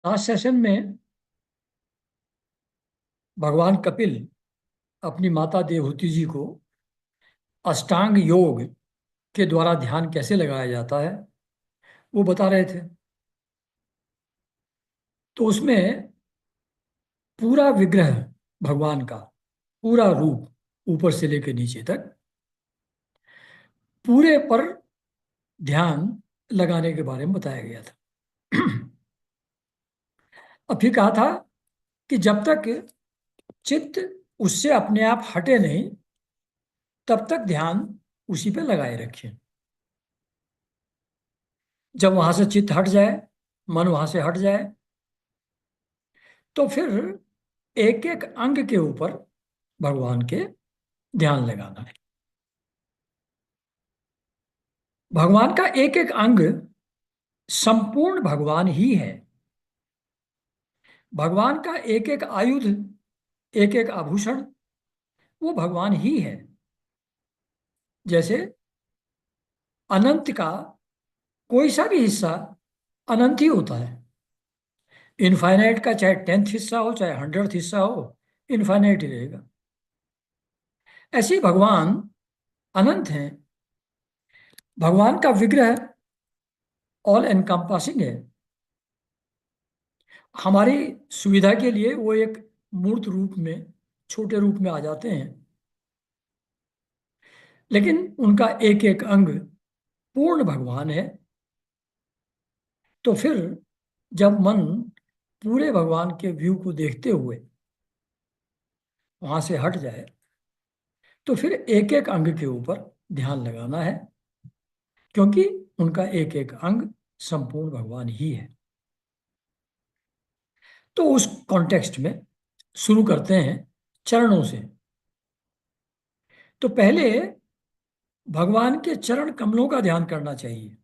Last session में भगवान कपिल अपनी माता देवहूति जी को अष्टांग योग के द्वारा ध्यान कैसे लगाया जाता है वो बता रहे थे। तो उसमें पूरा विग्रह भगवान का पूरा रूप ऊपर से लेकर नीचे तक पूरे पर ध्यान लगाने के बारे में बताया गया था। अब फिर कहा था कि जब तक चित्त उससे अपने आप हटे नहीं तब तक ध्यान उसी पे लगाए रखें। जब वहां से चित्त हट जाए, मन वहां से हट जाए, तो फिर एक एक अंग के ऊपर भगवान के ध्यान लगाना है। भगवान का एक एक अंग संपूर्ण भगवान ही है। भगवान का एक एक आयुध, एक एक आभूषण वो भगवान ही है। जैसे अनंत का कोई सा भी हिस्सा अनंत ही होता है। इनफाइनाइट का चाहे 10th हिस्सा हो चाहे 100th हिस्सा हो, इनफाइनाइट ही रहेगा। ऐसे ही भगवान अनंत हैं। भगवान का विग्रह ऑल एनकम्पासिंग है। हमारी सुविधा के लिए वो एक मूर्त रूप में, छोटे रूप में आ जाते हैं, लेकिन उनका एक एक अंग पूर्ण भगवान है। तो फिर जब मन पूरे भगवान के व्यू को देखते हुए वहां से हट जाए तो फिर एक एक अंग के ऊपर ध्यान लगाना है, क्योंकि उनका एक एक अंग संपूर्ण भगवान ही है। तो उस कॉन्टेक्स्ट में शुरू करते हैं चरणों से। तो पहले भगवान के चरण कमलों का ध्यान करना चाहिए।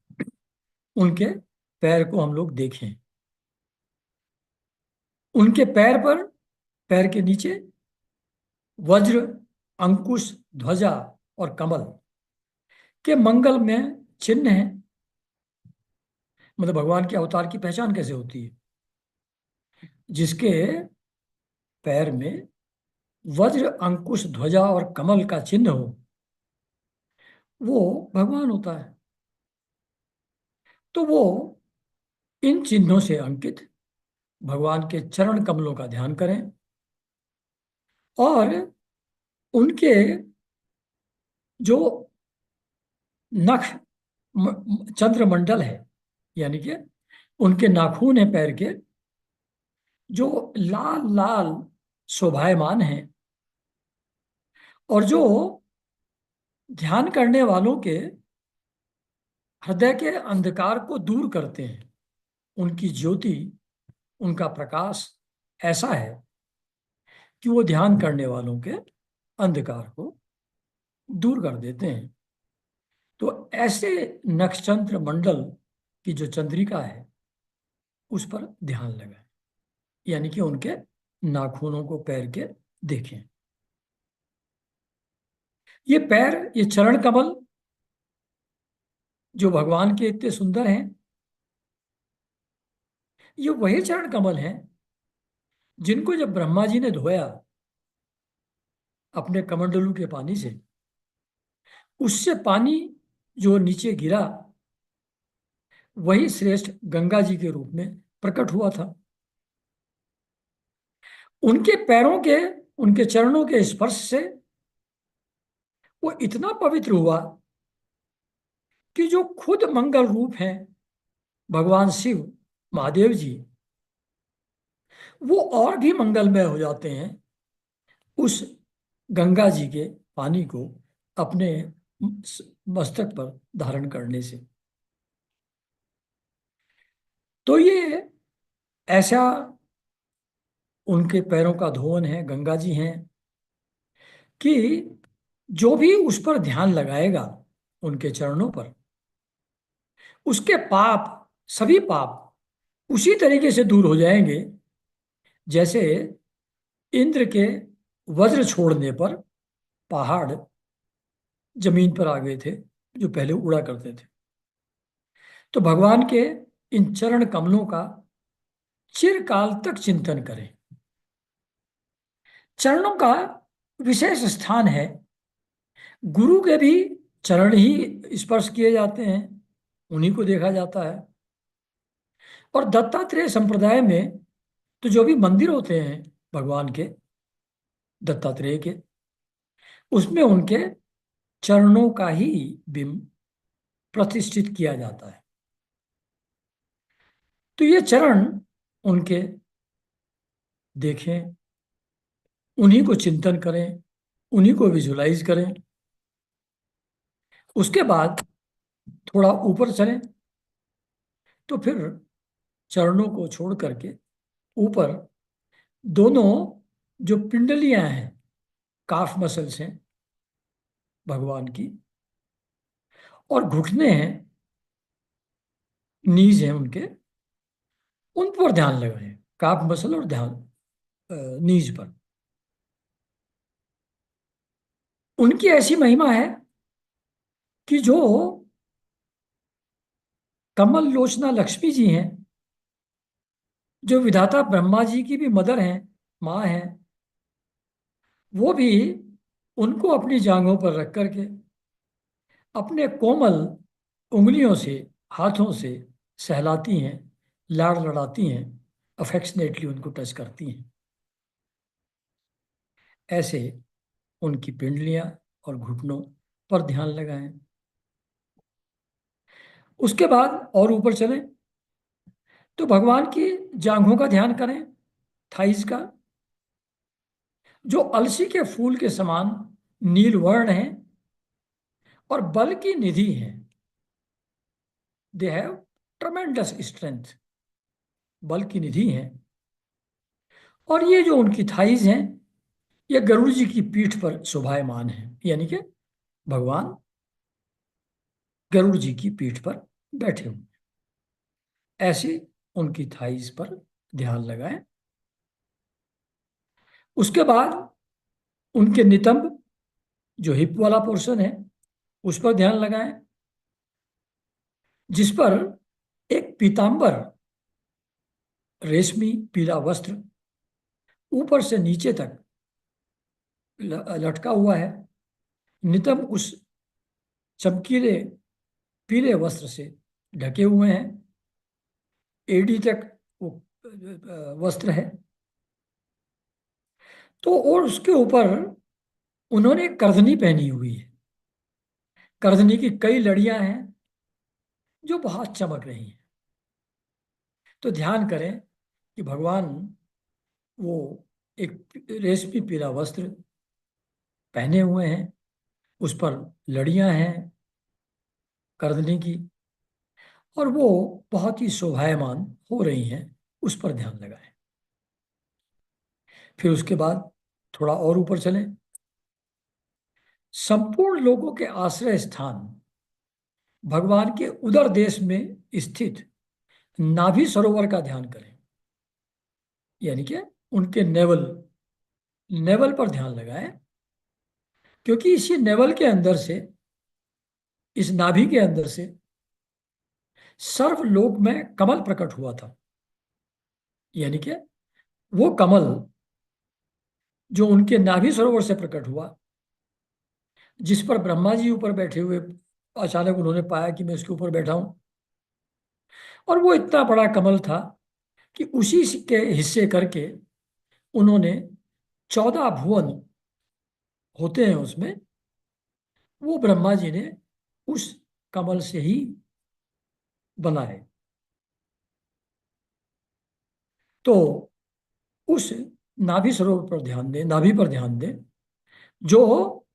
उनके पैर को हम लोग देखें। उनके पैर पर, पैर के नीचे वज्र, अंकुश, ध्वजा और कमल के मंगल में चिन्ह है। मतलब भगवान के अवतार की पहचान कैसे होती है? जिसके पैर में वज्र, अंकुश, ध्वजा और कमल का चिन्ह हो वो भगवान होता है। तो वो इन चिन्हों से अंकित भगवान के चरण कमलों का ध्यान करें और उनके जो नख चंद्रमंडल है, यानी कि उनके नाखून है पैर के, जो लाल लाल शोभायमान हैं और जो ध्यान करने वालों के हृदय के अंधकार को दूर करते हैं। उनकी ज्योति, उनका प्रकाश ऐसा है कि वो ध्यान करने वालों के अंधकार को दूर कर देते हैं। तो ऐसे नक्षत्र मंडल की जो चंद्रिका है उस पर ध्यान लगाएं, यानी कि उनके नाखूनों को पैर के देखें। ये पैर, ये चरण कमल जो भगवान के इतने सुंदर हैं, ये वही चरण कमल हैं जिनको जब ब्रह्मा जी ने धोया अपने कमंडलू के पानी से, उससे पानी जो नीचे गिरा वही श्रेष्ठ गंगा जी के रूप में प्रकट हुआ था। उनके पैरों के, उनके चरणों के स्पर्श से वो इतना पवित्र हुआ कि जो खुद मंगल रूप हैं भगवान शिव, महादेव जी, वो और भी मंगलमय हो जाते हैं उस गंगा जी के पानी को अपने मस्तक पर धारण करने से। तो ये ऐसा उनके पैरों का धोवन है, गंगा जी हैं, कि जो भी उस पर ध्यान लगाएगा, उनके चरणों पर, उसके पाप, सभी पाप उसी तरीके से दूर हो जाएंगे जैसे इंद्र के वज्र छोड़ने पर पहाड़ जमीन पर आ गए थे जो पहले उड़ा करते थे। तो भगवान के इन चरण कमलों का चिरकाल तक चिंतन करें। चरणों का विशेष स्थान है। गुरु के भी चरण ही स्पर्श किए जाते हैं, उन्हीं को देखा जाता है। और दत्तात्रेय संप्रदाय में तो जो भी मंदिर होते हैं भगवान के, दत्तात्रेय के, उसमें उनके चरणों का ही बिंब प्रतिष्ठित किया जाता है। तो ये चरण उनके देखें, उन्हीं को चिंतन करें, उन्हीं को विजुलाइज करें। उसके बाद थोड़ा ऊपर चलें तो फिर चरणों को छोड़ करके ऊपर दोनों जो पिंडलियां हैं, काफ मसल्स हैं भगवान की, और घुटने हैं, नीज हैं उनके, उन पर ध्यान लगाएं। काफ मसल और ध्यान नीज पर। उनकी ऐसी महिमा है कि जो कमल लोचना लक्ष्मी जी हैं, जो विधाता ब्रह्मा जी की भी मदर हैं, माँ हैं, वो भी उनको अपनी जांघों पर रख करके अपने कोमल उंगलियों से, हाथों से सहलाती हैं, लाड़ लड़ाती हैं, अफेक्शनेटली उनको टच करती हैं। ऐसे उनकी पिंडलियां और घुटनों पर ध्यान लगाएं। उसके बाद और ऊपर चलें तो भगवान की जांघों का ध्यान करें, थाइज का, जो अलसी के फूल के समान नील वर्ण है और बल की निधि है। दे हैव ट्रमेंडस स्ट्रेंथ, बल की निधि है। और ये जो उनकी थाइज हैं, ये गरुड़ जी की पीठ पर शोभायमान है, यानी कि भगवान गरुड़ जी की पीठ पर बैठे हुए। ऐसे उनकी थाइज पर ध्यान लगाएं। उसके बाद उनके नितंब, जो हिप वाला पोर्शन है, उस पर ध्यान लगाएं, जिस पर एक पीतांबर रेशमी पीला वस्त्र ऊपर से नीचे तक लटका हुआ है। नितंब उस चमकीले पीले वस्त्र से ढके हुए हैं, एडी तक वो वस्त्र है। तो और उसके ऊपर उन्होंने करधनी पहनी हुई है। करधनी की कई लड़ियां हैं जो बहुत चमक रही हैं। तो ध्यान करें कि भगवान वो एक रेशमी पीला वस्त्र पहने हुए हैं, उस पर लड़ियां हैं करधनी की, और वो बहुत ही शोभायमान हो रही हैं। उस पर ध्यान लगाएं। फिर उसके बाद थोड़ा और ऊपर चलें। संपूर्ण लोगों के आश्रय स्थान भगवान के उदर देश में स्थित नाभि सरोवर का ध्यान करें, यानी कि उनके नेवल, नेवल पर ध्यान लगाएं। क्योंकि इसी नेवल के अंदर से, इस नाभि के अंदर से सर्वलोक में कमल प्रकट हुआ था। यानी कि वो कमल जो उनके नाभि सरोवर से प्रकट हुआ, जिस पर ब्रह्मा जी ऊपर बैठे हुए, अचानक उन्होंने पाया कि मैं इसके ऊपर बैठा हूं, और वो इतना बड़ा कमल था कि उसी के हिस्से करके उन्होंने 14 भुवन होते हैं उसमें, वो ब्रह्मा जी ने उस कमल से ही बनाए। तो उस नाभि सरोवर पर ध्यान दें, नाभि पर ध्यान दें, जो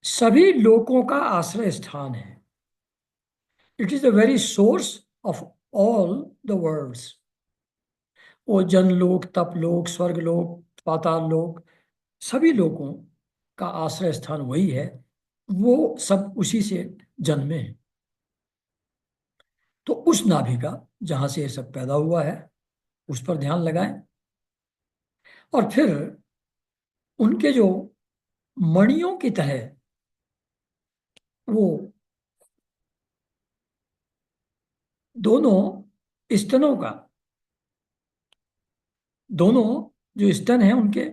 सभी लोकों का आश्रय स्थान है। It is the very source of all the worlds. वो जनलोक, तपलोक, स्वर्गलोक, पाताल लोक, सभी लोगों का आश्रय स्थान वही है। वो सब उसी से जन्मे हैं। तो उस नाभि का, जहां से ये सब पैदा हुआ है, उस पर ध्यान लगाएं। और फिर उनके जो मणियों की तरह वो दोनों स्तनों का दोनों जो स्तन हैं उनके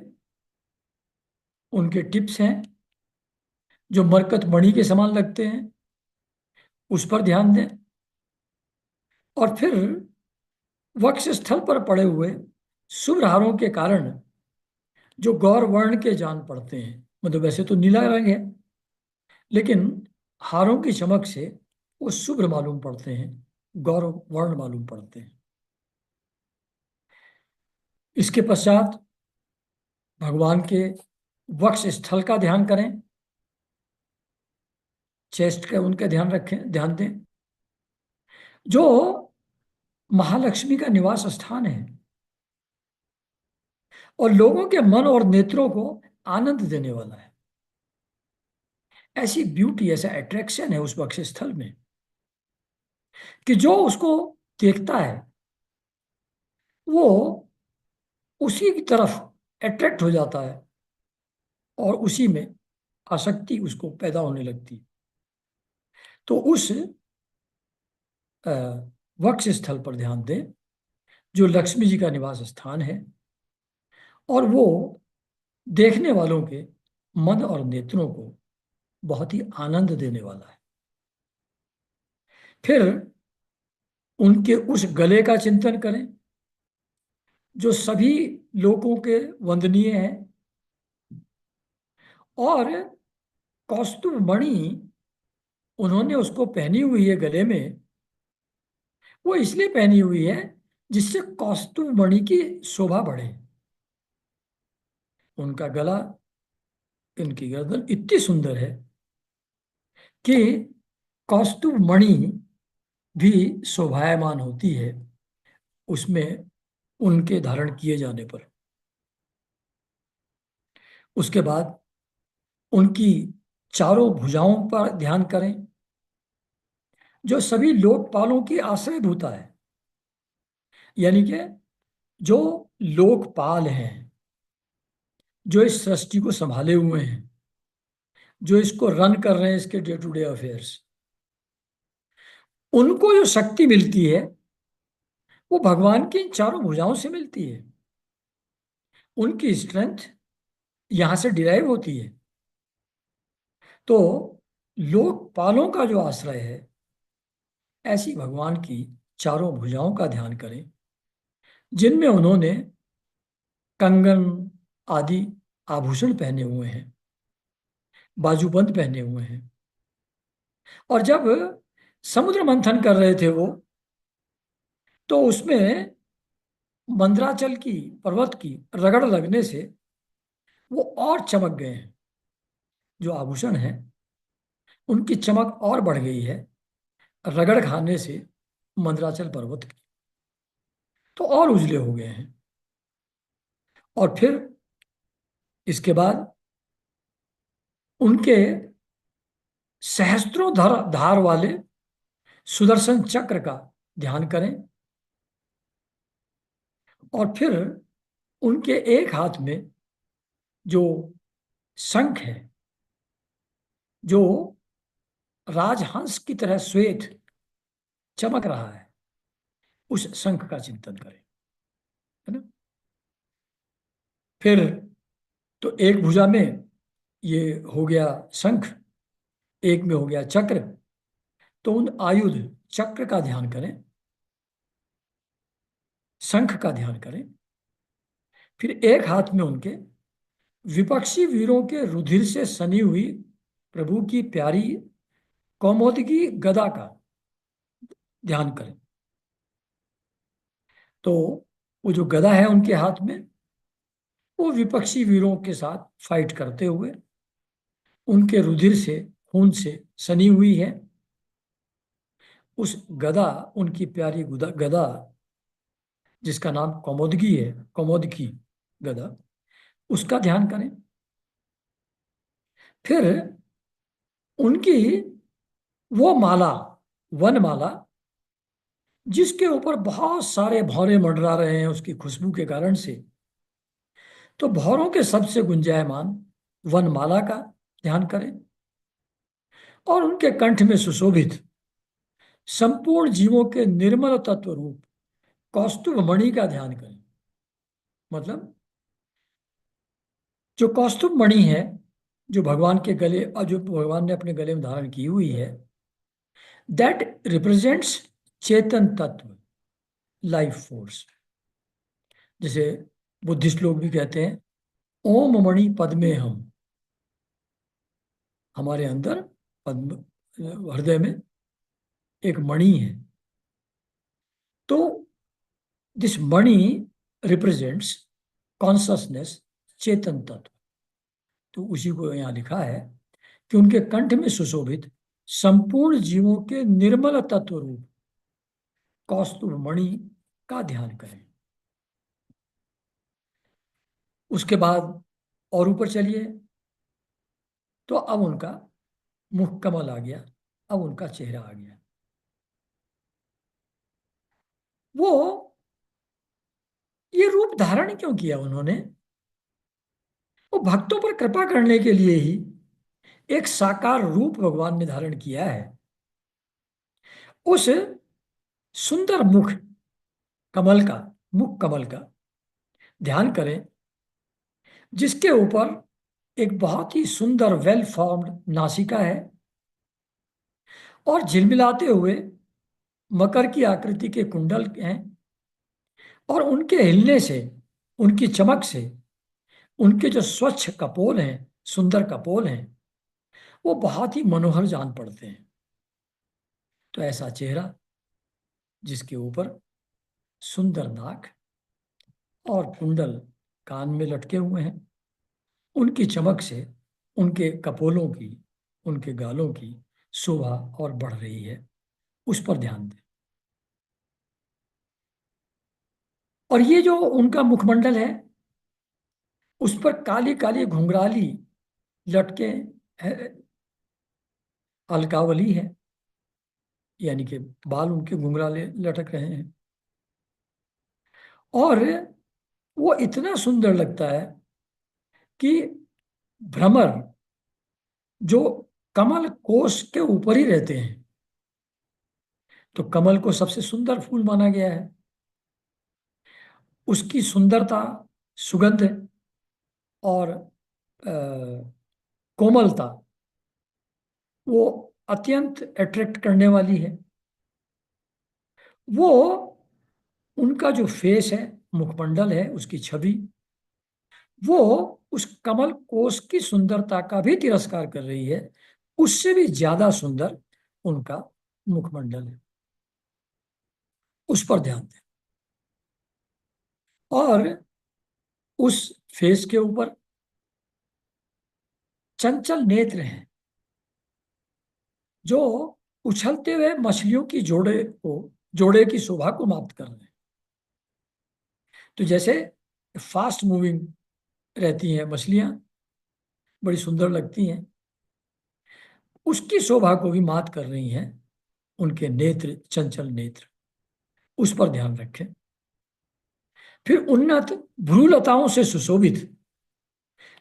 उनके टिप्स हैं जो मरकत मणि के समान लगते हैं, उस पर ध्यान दें। और फिर वक्ष स्थल पर पड़े हुए शुभ्र हारों के कारण जो गौर वर्ण के जान पड़ते हैं, मतलब वैसे तो नीला रंग है, लेकिन हारों की चमक से वो शुभ्र मालूम पड़ते हैं, गौर वर्ण मालूम पड़ते हैं। इसके पश्चात भगवान के वक्ष स्थल का ध्यान करें, चेस्ट का उनका ध्यान रखें, ध्यान दें, जो महालक्ष्मी का निवास स्थान है और लोगों के मन और नेत्रों को आनंद देने वाला है। ऐसी ब्यूटी, ऐसा अट्रैक्शन है उस वक्ष स्थल में कि जो उसको देखता है वो उसी की तरफ अट्रैक्ट हो जाता है और उसी में आसक्ति उसको पैदा होने लगती है। तो उस अ, वक्ष स्थल पर ध्यान दें जो लक्ष्मी जी का निवास स्थान है, और वो देखने वालों के मन और नेत्रों को बहुत ही आनंद देने वाला है। फिर उनके उस गले का चिंतन करें जो सभी लोगों के वंदनीय है, और कौस्तुभ मणि उन्होंने उसको पहनी हुई है गले में, वो इसलिए पहनी हुई है जिससे कौस्तुभ मणि की शोभा बढ़े। उनका गला, इनकी गर्दन इतनी सुंदर है कि कौस्तुभ मणि भी शोभायमान होती है उसमें, उनके धारण किए जाने पर। उसके बाद उनकी चारों भुजाओं पर ध्यान करें जो सभी लोकपालों की आश्रयभूता है, यानी कि जो लोकपाल हैं, जो इस सृष्टि को संभाले हुए हैं, जो इसको रन कर रहे हैं, इसके डे टू डे अफेयर्स, उनको जो शक्ति मिलती है वो भगवान की इन चारों भुजाओं से मिलती है। उनकी स्ट्रेंथ यहां से डिराइव होती है। तो लोकपालों का जो आश्रय है, ऐसी भगवान की चारों भुजाओं का ध्यान करें जिनमें उन्होंने कंगन आदि आभूषण पहने हुए हैं, बाजूबंद पहने हुए हैं। और जब समुद्र मंथन कर रहे थे वो, तो उसमें मंदराचल की पर्वत की रगड़ लगने से वो और चमक गए हैं। जो आभूषण हैं उनकी चमक और बढ़ गई है रगड़ खाने से मंदराचल पर्वत की, तो और उजले हो गए हैं। और फिर इसके बाद उनके सहस्त्रों धार वाले सुदर्शन चक्र का ध्यान करें, और फिर उनके एक हाथ में जो शंख है, जो राजहंस की तरह श्वेत चमक रहा है, उस शंख का चिंतन करें, है ना। फिर तो एक भुजा में ये हो गया शंख, एक में हो गया चक्र, तो उन आयुध चक्र का ध्यान करें, शंख का ध्यान करें। फिर एक हाथ में उनके विपक्षी वीरों के रुधिर से सनी हुई प्रभु की प्यारी कौमोदकी गदा का ध्यान करें। तो वो जो गदा है उनके हाथ में, वो विपक्षी वीरों के साथ फाइट करते हुए उनके रुधिर से, खून से सनी हुई है। उस गदा, उनकी प्यारी गदा जिसका नाम कौमोदकी है, कौमोदकी गदा, उसका ध्यान करें। फिर उनकी वो माला, वन माला, जिसके ऊपर बहुत सारे भौरे मंडरा रहे हैं उसकी खुशबू के कारण से, तो भौरों के सबसे गुंजायमान वनमाला का ध्यान करें, और उनके कंठ में सुशोभित संपूर्ण जीवों के निर्मल तत्व रूप कौस्तुभ मणि का ध्यान करें। मतलब जो कौस्तुभ मणि है, जो भगवान के गले और जो भगवान ने अपने गले में धारण की हुई है, दैट रिप्रेजेंट्स चेतन तत्व, लाइफ फोर्स। जैसे बुद्धिस्ट लोग भी कहते हैं ओम मणि पद्मे हम, हमारे अंदर पद्म, हृदय में एक मणि है। तो दिस मणि रिप्रेजेंट्स कॉन्शसनेस, चेतन तत्व। तो उसी को यहाँ लिखा है कि उनके कंठ में सुशोभित संपूर्ण जीवों के निर्मल तत्व रूप कौस्तुभ मणि का ध्यान करें। उसके बाद और ऊपर चलिए, तो अब उनका मुख कमल आ गया, अब उनका चेहरा आ गया। वो ये रूप धारण क्यों किया उन्होंने? वो भक्तों पर कृपा करने के लिए ही एक साकार रूप भगवान ने धारण किया है। उस सुंदर मुख कमल का, मुख कमल का ध्यान करें, जिसके ऊपर एक बहुत ही सुंदर वेल फॉर्म्ड नासिका है और झिलमिलाते हुए मकर की आकृति के कुंडल हैं, और उनके हिलने से, उनकी चमक से, उनके जो स्वच्छ कपोल हैं, सुंदर कपोल हैं, वो बहुत ही मनोहर जान पड़ते हैं। तो ऐसा चेहरा जिसके ऊपर सुंदर नाक और कुंडल कान में लटके हुए हैं, उनकी चमक से उनके कपोलों की, उनके गालों की शोभा और बढ़ रही है, उस पर ध्यान दें। और ये जो उनका मुखमंडल है, उस पर काली काली घुंघराली लटके अलकावली है, यानी कि बाल उनके घुंघराले लटक रहे हैं। और वो इतना सुंदर लगता है कि भ्रमर जो कमल कोश के ऊपर ही रहते हैं, तो कमल को सबसे सुंदर फूल माना गया है। उसकी सुंदरता, सुगंध और कोमलता वो अत्यंत अट्रैक्ट करने वाली है। वो उनका जो फेस है, मुखमंडल है, उसकी छवि, वो उस कमल कोश की सुंदरता का भी तिरस्कार कर रही है। उससे भी ज्यादा सुंदर उनका मुखमंडल है, उस पर ध्यान दें। और उस फेस के ऊपर चंचल नेत्र हैं, जो उछलते हुए मछलियों की जोड़े की शोभा को माप्त कर रहे हैं। तो जैसे फास्ट मूविंग रहती हैं मछलियां, बड़ी सुंदर लगती हैं, उसकी शोभा को भी मात कर रही हैं उनके नेत्र, चंचल नेत्र। उस पर ध्यान रखें। फिर उन्नत भ्रूलताओं से सुशोभित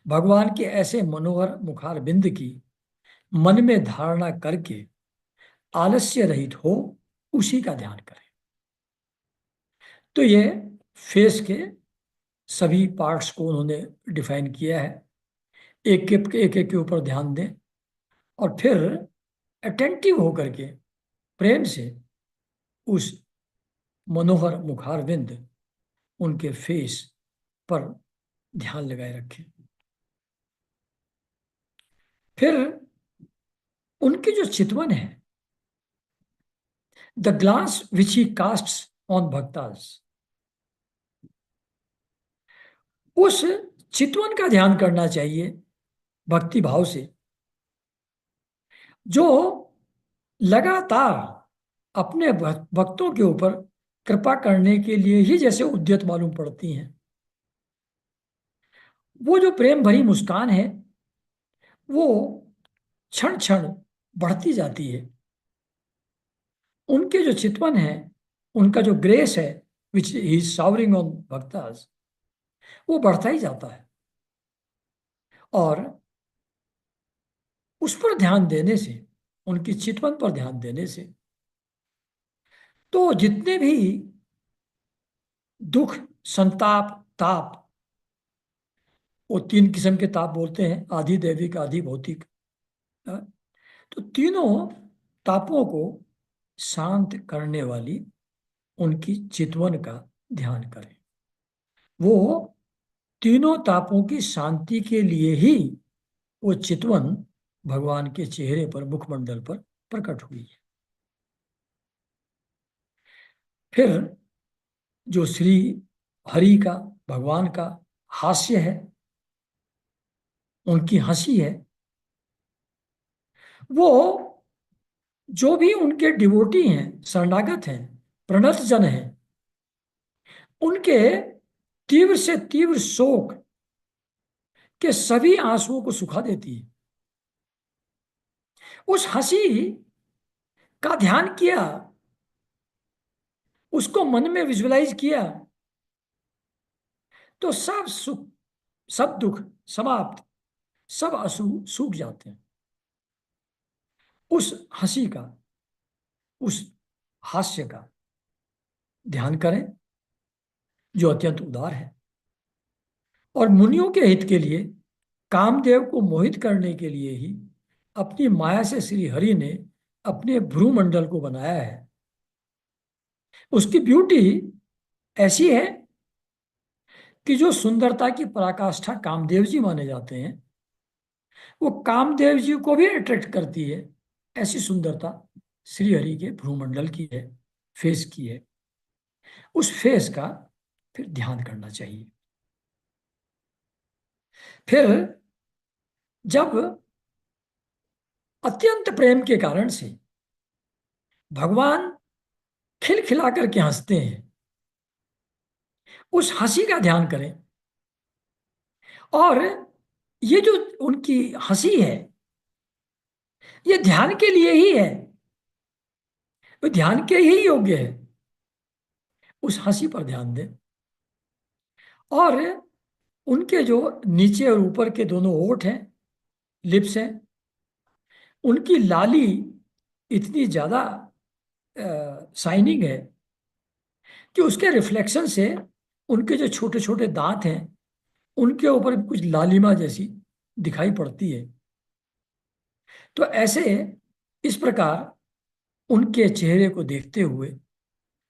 भगवान के ऐसे मनोहर मुखार बिंद की मन में धारणा करके आलस्य रहित हो उसी का ध्यान करें। तो ये फेस के सभी पार्ट्स को उन्होंने डिफाइन किया है। एक एक के ऊपर ध्यान दें और फिर अटेंटिव होकर के प्रेम से उस मनोहर मुखारविंद, उनके फेस पर ध्यान लगाए रखें। फिर उनकी जो चितवन है, the glance which he casts on भक्तास, उस चितवन का ध्यान करना चाहिए भक्ति भाव से, जो लगातार अपने भक्तों के ऊपर कृपा करने के लिए ही जैसे उद्यत मालूम पड़ती हैं। वो जो प्रेम भरी मुस्कान है, वो क्षण क्षण बढ़ती जाती है। उनके जो चितवन है, उनका जो ग्रेस है विच ही शावरिंग ऑन भक्तास, वो बढ़ता ही जाता है। और उस पर ध्यान देने से, उनकी चितवन पर ध्यान देने से, तो जितने भी दुख, संताप, ताप, वो तीन किस्म के ताप बोलते हैं, आधि दैविक, आधि भौतिक। अ, तो तीनों तापों को शांत करने वाली उनकी चितवन का ध्यान करें। वो तीनों तापों की शांति के लिए ही वो चितवन भगवान के चेहरे पर, मुखमंडल पर प्रकट हुई है। फिर जो श्री हरि का, भगवान का हास्य है, उनकी हंसी है, वो जो भी उनके डिवोटी हैं, शरणागत हैं, प्रणत जन हैं, उनके तीव्र से तीव्र शोक के सभी आंसुओं को सुखा देती है। उस हंसी का ध्यान किया, उसको मन में विजुअलाइज किया, तो सब सुख, सब दुख समाप्त, सब आंसू सूख जाते हैं। उस हंसी का, उस हास्य का ध्यान करें, जो अत्यंत उदार है। और मुनियों के हित के लिए, कामदेव को मोहित करने के लिए ही अपनी माया से श्री हरि ने अपने भ्रूमंडल को बनाया है। उसकी ब्यूटी ऐसी है कि जो सुंदरता की पराकाष्ठा कामदेव जी माने जाते हैं, वो कामदेव जी को भी अट्रैक्ट करती है। ऐसी सुंदरता श्री हरि के भ्रूमंडल की है, फेस की है। उस फेस का फिर ध्यान करना चाहिए। फिर जब अत्यंत प्रेम के कारण से भगवान खिलखिला करके हंसते हैं, उस हंसी का ध्यान करें। और ये जो उनकी हंसी है, ये ध्यान के लिए ही है, वो ध्यान के ही योग्य है। उस हंसी पर ध्यान दें। और उनके जो नीचे और ऊपर के दोनों होंठ हैं, लिप्स हैं, उनकी लाली इतनी ज्यादा शाइनिंग है कि उसके रिफ्लेक्शन से उनके जो छोटे छोटे दांत हैं, उनके ऊपर कुछ लालिमा जैसी दिखाई पड़ती है। तो ऐसे, इस प्रकार उनके चेहरे को देखते हुए,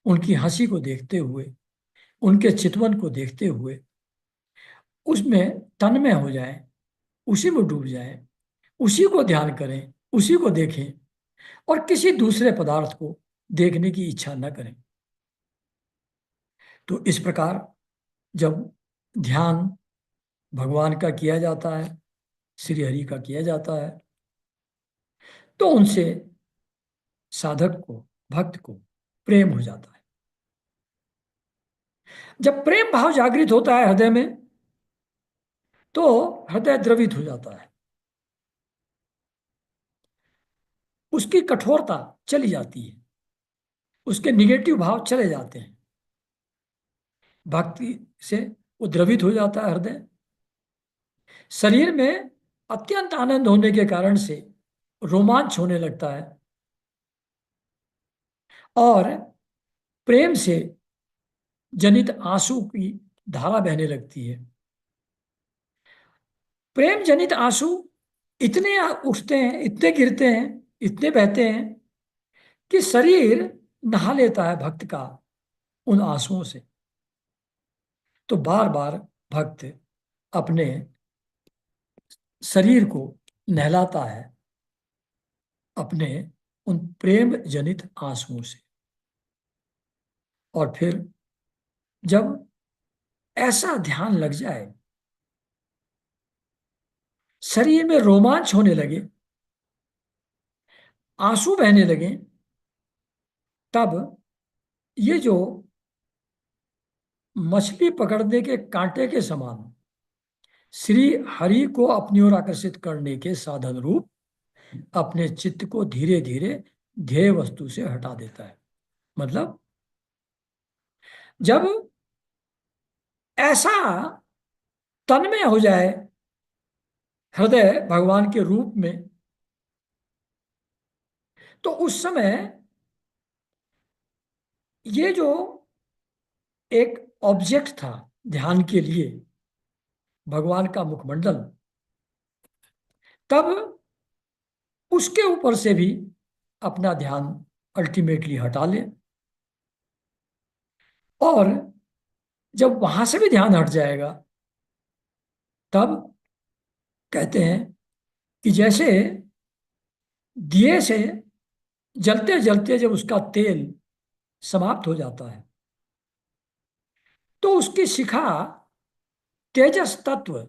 उनकी हंसी को देखते हुए, उनके चितवन को देखते हुए उसमें तन्मय हो जाए, उसी में डूब जाए, उसी को ध्यान करें, उसी को देखें, और किसी दूसरे पदार्थ को देखने की इच्छा न करें। तो इस प्रकार जब ध्यान भगवान का किया जाता है, श्री हरि का किया जाता है, तो उनसे साधक को, भक्त को प्रेम हो जाता है। जब प्रेम भाव जागृत होता है हृदय में, तो हृदय द्रवित हो जाता है, उसकी कठोरता चली जाती है, उसके निगेटिव भाव चले जाते हैं। भक्ति से वो द्रवित हो जाता है हृदय। शरीर में अत्यंत आनंद होने के कारण से रोमांच होने लगता है, और प्रेम से जनित आंसू की धारा बहने लगती है। प्रेम जनित आंसू इतने उठते हैं, इतने गिरते हैं, इतने बहते हैं कि शरीर नहा लेता है भक्त का उन आंसुओं से। तो बार बार भक्त अपने शरीर को नहलाता है अपने उन प्रेम जनित आंसुओं से। और फिर जब ऐसा ध्यान लग जाए, शरीर में रोमांच होने लगे, आंसू बहने लगे, तब ये जो मछली पकड़ने के कांटे के समान श्री हरि को अपनी ओर आकर्षित करने के साधन रूप अपने चित्त को धीरे धीरे ध्येय वस्तु से हटा देता है। मतलब जब ऐसा तन्मय हो जाए हृदय भगवान के रूप में, तो उस समय ये जो एक ऑब्जेक्ट था, ध्यान के लिए भगवान का मुखमंडल, तब उसके ऊपर से भी अपना ध्यान अल्टीमेटली हटा ले। और जब वहां से भी ध्यान हट जाएगा, तब कहते हैं कि जैसे दिए से जलते जलते जब उसका तेल समाप्त हो जाता है, तो उसकी शिखा तेजस तत्व,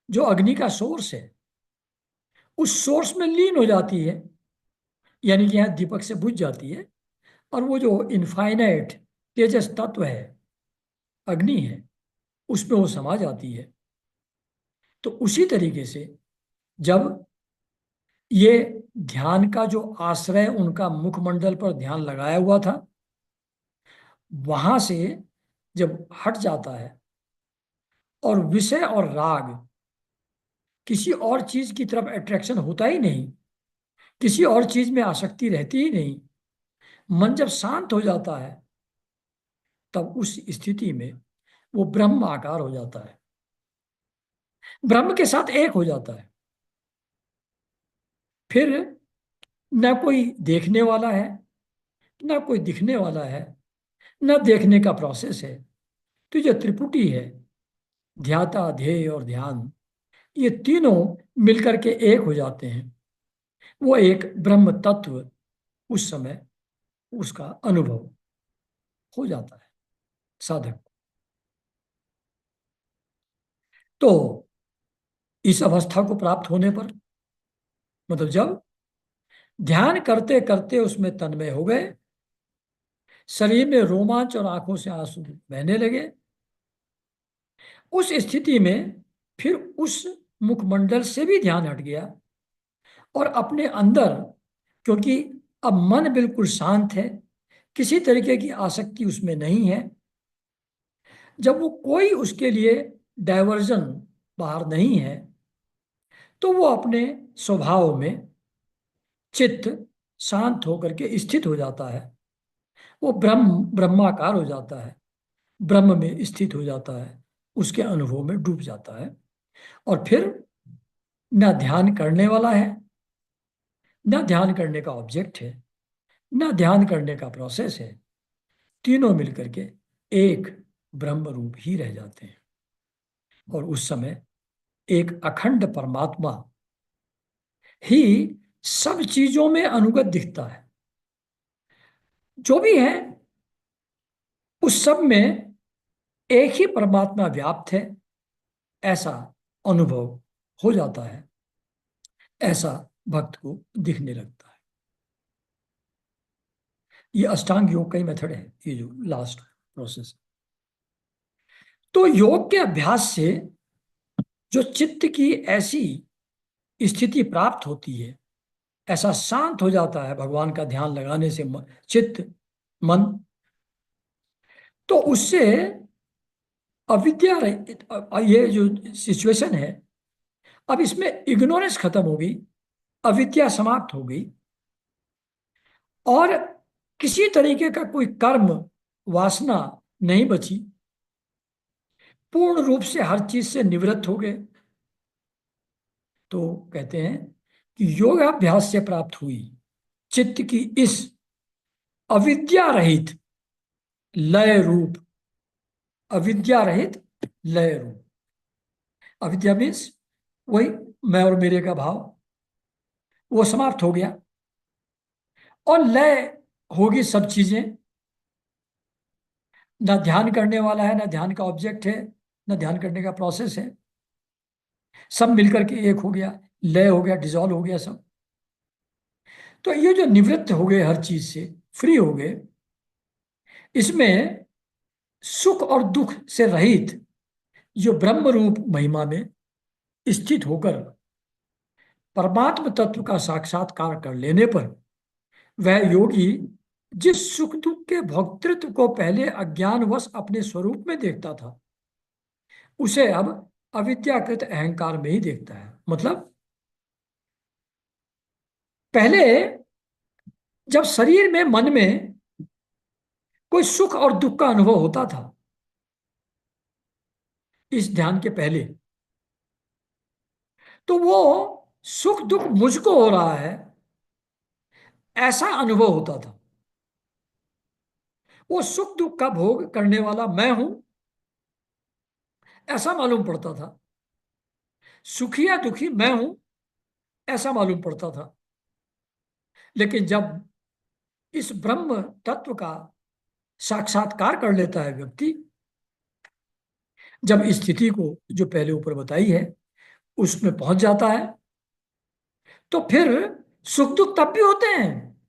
जो अग्नि का सोर्स है, उस सोर्स में लीन हो जाती है। यानी कि यहाँ दीपक से बुझ जाती है, और वो जो इनफाइनाइट तेजस तत्व है, अग्नि है, उसमें वो समा जाती है। तो उसी तरीके से जब ये ध्यान का जो आश्रय उनका मुखमंडल पर ध्यान लगाया हुआ था, वहां से जब हट जाता है और विषय और राग, किसी और चीज की तरफ अट्रैक्शन होता ही नहीं, किसी और चीज में आसक्ति रहती ही नहीं, मन जब शांत हो जाता है, तब उस स्थिति में वो ब्रह्म आकार हो जाता है, ब्रह्म के साथ एक हो जाता है। फिर न कोई देखने वाला है, न कोई दिखने वाला है, न देखने का प्रोसेस है। तो जो त्रिपुटी है, ध्याता, ध्येय और ध्यान, ये तीनों मिलकर के एक हो जाते हैं। वो एक ब्रह्म तत्व उस समय उसका अनुभव हो जाता है साधक को। तो इस अवस्था को प्राप्त होने पर, मतलब जब ध्यान करते करते उसमें तन्मय हो गए, शरीर में रोमांच और आंखों से आंसू बहने लगे, उस स्थिति में फिर उस मुखमंडल से भी ध्यान हट गया और अपने अंदर, क्योंकि अब मन बिल्कुल शांत है, किसी तरीके की आसक्ति उसमें नहीं है, जब वो कोई उसके लिए डायवर्जन बाहर नहीं है, तो वो अपने स्वभाव में चित्त शांत होकर के स्थित हो जाता है। वो ब्रह्माकार हो जाता है, ब्रह्म में स्थित हो जाता है, उसके अनुभव में डूब जाता है। और फिर न ध्यान करने वाला है, न ध्यान करने का ऑब्जेक्ट है, न ध्यान करने का प्रोसेस है, तीनों मिलकर के एक ब्रह्म रूप ही रह जाते हैं। और उस समय एक अखंड परमात्मा ही सब चीजों में अनुगत दिखता है। जो भी है उस सब में एक ही परमात्मा व्याप्त है, ऐसा अनुभव हो जाता है, ऐसा भक्त को दिखने लगता है। ये अष्टांग योग का ही मेथड है, ये जो लास्ट प्रोसेस। तो योग के अभ्यास से जो चित्त की ऐसी स्थिति प्राप्त होती है, ऐसा शांत हो जाता है भगवान का ध्यान लगाने से चित्त, मन, तो उससे अविद्या ये जो सिचुएशन है, अब इसमें इग्नोरेंस खत्म हो गई, अविद्या समाप्त हो गई, और किसी तरीके का कोई कर्म वासना नहीं बची, पूर्ण रूप से हर चीज से निवृत्त हो गए। तो कहते हैं कि योगाभ्यास से प्राप्त हुई चित्त की इस अविद्या रहित लय रूप, अविद्या रहित लय रूप, अविद्या मीन्स वही मैं और मेरे का भाव, वो समाप्त हो गया, और लय होगी सब चीजें। ना ध्यान करने वाला है, ना ध्यान का ऑब्जेक्ट है, ना ध्यान करने का प्रोसेस है, सब मिलकर के एक हो गया, लय हो गया, डिजॉल्व हो गया सब। तो ये जो निवृत्त हो गए, हर चीज से फ्री हो गए, इसमें सुख और दुख से रहित जो ब्रह्म रूप महिमा में स्थित होकर परमात्म तत्व का साक्षात्कार कर लेने पर वह योगी जिस सुख दुख के भोक्तृत्व को पहले अज्ञानवश अपने स्वरूप में देखता था, उसे अब अविद्याकृत अहंकार में ही देखता है। मतलब पहले जब शरीर में, मन में कोई सुख और दुख का अनुभव होता था, इस ध्यान के पहले, तो वो सुख दुख मुझको हो रहा है ऐसा अनुभव होता था। वो सुख दुख का भोग करने वाला मैं हूं ऐसा मालूम पड़ता था। सुखी या दुखी मैं हूं ऐसा मालूम पड़ता था। लेकिन जब इस ब्रह्म तत्व का साक्षात्कार कर लेता है व्यक्ति, जब इस स्थिति को जो पहले ऊपर बताई है उसमें पहुंच जाता है, तो फिर सुख दुख तब भी होते हैं।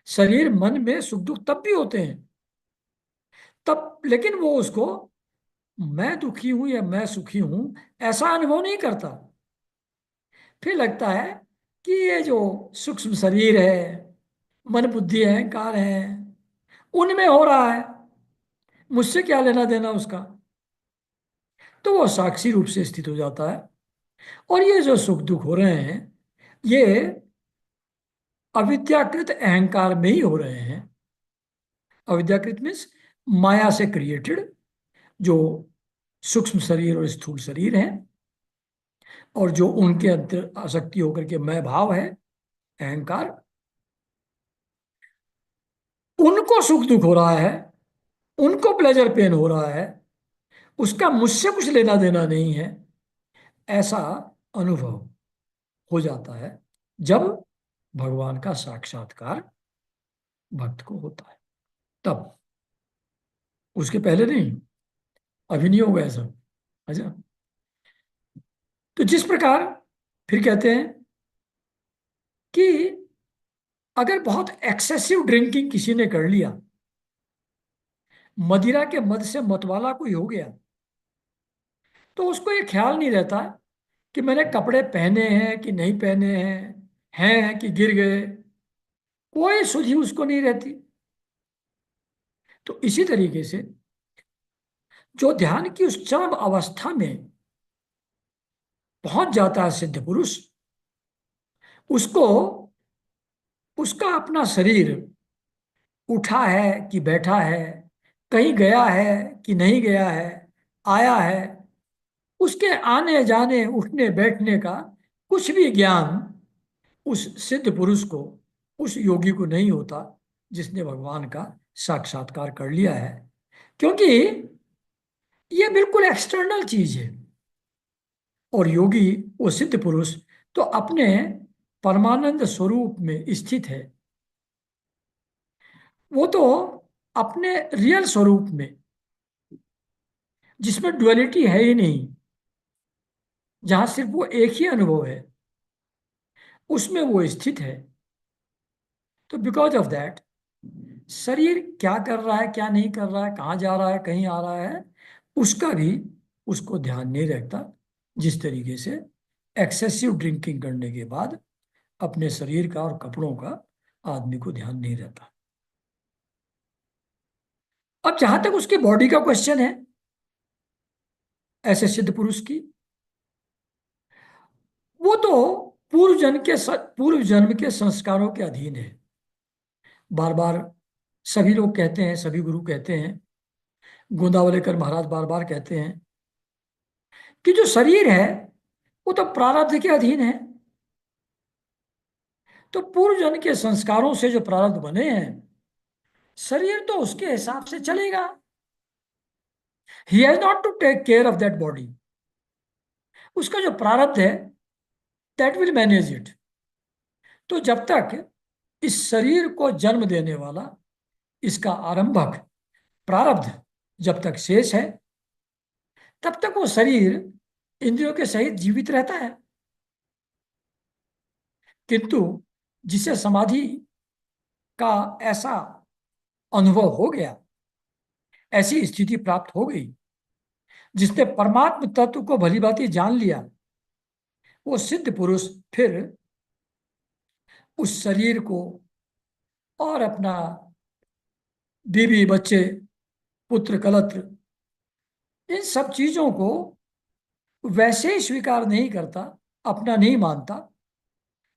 शरीर मन में सुख दुख तब भी होते हैं, तब, लेकिन वो उसको मैं दुखी हूं या मैं सुखी हूं ऐसा अनुभव नहीं करता। फिर लगता है कि ये जो सूक्ष्म शरीर है, मन बुद्धि अहंकार है, उनमें हो रहा है, मुझसे क्या लेना देना उसका। तो वो साक्षी रूप से स्थित हो जाता है। और ये जो सुख दुख हो रहे हैं, ये अविद्याकृत अहंकार में ही हो रहे हैं। अविद्याकृत मीन्स माया से क्रिएटेड जो सूक्ष्म शरीर और स्थूल शरीर है, और जो उनके अंतर आसक्ति होकर के मैं भाव है, अहंकार, उनको सुख दुख हो रहा है, उनको प्लेजर पेन हो रहा है, उसका मुझसे कुछ लेना देना नहीं है, ऐसा अनुभव हो जाता है जब भगवान का साक्षात्कार भक्त को होता है। तब, उसके पहले नहीं, अभी नहीं होगा ऐसा। अच्छा, तो जिस प्रकार फिर कहते हैं कि अगर बहुत एक्सेसिव ड्रिंकिंग किसी ने कर लिया, मदिरा के मद से मतवाला कोई हो गया, तो उसको ये ख्याल नहीं रहता कि मैंने कपड़े पहने हैं कि नहीं पहने हैं कि गिर गए, कोई सुधि उसको नहीं रहती। तो इसी तरीके से जो ध्यान की उस चरम अवस्था में पहुंच जाता है सिद्ध पुरुष, उसको उसका अपना शरीर उठा है कि बैठा है, कहीं गया है कि नहीं गया है, आया है, उसके आने जाने उठने बैठने का कुछ भी ज्ञान उस सिद्ध पुरुष को, उस योगी को नहीं होता जिसने भगवान का साक्षात्कार कर लिया है। क्योंकि ये बिल्कुल एक्सटर्नल चीज है, और योगी, वो सिद्ध पुरुष, तो अपने परमानंद स्वरूप में स्थित है। वो तो अपने रियल स्वरूप में, जिसमें डुअलिटी है ही नहीं, जहां सिर्फ वो एक ही अनुभव है, उसमें वो स्थित है। तो बिकॉज ऑफ दैट, शरीर क्या कर रहा है क्या नहीं कर रहा है, कहाँ जा रहा है कहीं आ रहा है, उसका भी उसको ध्यान नहीं रहता। जिस तरीके से एक्सेसिव ड्रिंकिंग करने के बाद अपने शरीर का और कपड़ों का आदमी को ध्यान नहीं रहता। अब जहां तक उसकी बॉडी का क्वेश्चन है, ऐसे सिद्ध पुरुष की, वो तो पूर्व जन्म के संस्कारों के अधीन है। बार बार सभी लोग कहते हैं, सभी गुरु कहते हैं, गोंदावलेकर महाराज बार बार कहते हैं कि जो शरीर है वो तो प्रारब्ध के अधीन है। तो पूर्व जन्म के संस्कारों से जो प्रारब्ध बने हैं, शरीर तो उसके हिसाब से चलेगा। He has not to take care of that body. उसका जो प्रारब्ध है, दैट विल मैनेज इट। तो जब तक इस शरीर को जन्म देने वाला इसका आरंभक प्रारब्ध जब तक शेष है, तब तक वो शरीर इंद्रियों के सहित जीवित रहता है। किंतु जिसे समाधि का ऐसा अनुभव हो गया, ऐसी स्थिति प्राप्त हो गई, जिसने परमात्म तत्व को भली भांति जान लिया, वो सिद्ध पुरुष फिर उस शरीर को और अपना बीवी बच्चे पुत्र कलत्र, इन सब चीजों को वैसे ही स्वीकार नहीं करता, अपना नहीं मानता,